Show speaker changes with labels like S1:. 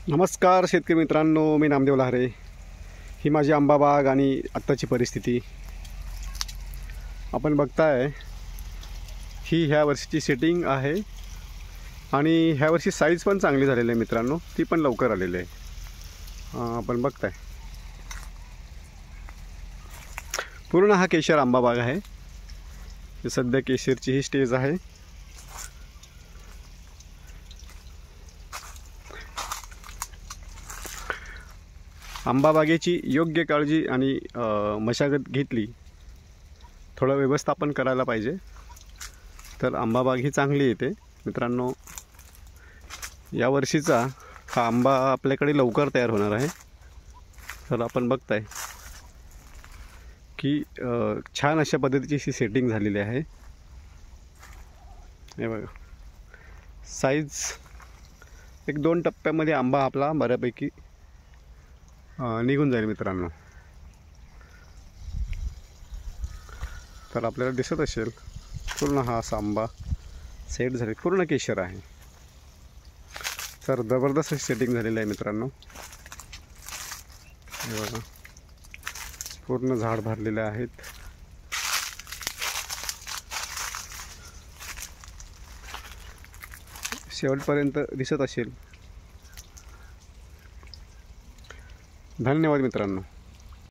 S1: नमस्कार शेतकरी मित्रांनो, मी नामदेव लहारे. ही माझी आंबा बाग आणि आत्ताची परिस्थिती आपण बघताय. ही ह्या वर्षीची सेटिंग आहे आणि ह्या वर्षी साईज पण चांगली झालेली आहे मित्रांनो, ती पण लवकर आलेली आहे. आपण बघताय पूर्ण हा केशर आंबा बाग आहे. सध्या केशरची ही स्टेज आहे. आंबा बागेची योग्य काळजी आणि मशागत घेतली, थोडं व्यवस्थापन करायला पाहिजे, तर आंबा बाग ही चांगली येते मित्रांनो. या वर्षीचा हा आंबा आपल्याकडे लवकर तयार होणार आहे. तर आपण बघताय की छान अशा पद्धतीची ही सेटिंग झालेली आहे. हे बघा, साईज 1-2 टप्प्यामध्ये आंबा आपला बऱ्यापैकी निघून जाईल मित्रांनो. तर आपल्याला दिसत असेल पूर्ण हा असा आंबा सेट झाले, पूर्ण केशर आहे. तर जबरदस्त सेटिंग झालेलं आहे मित्रांनो. हे बघा, पूर्ण झाड भरलेले आहेत. शेवटपर्यंत दिसत असेल. धन्यवाद मित्रांनो.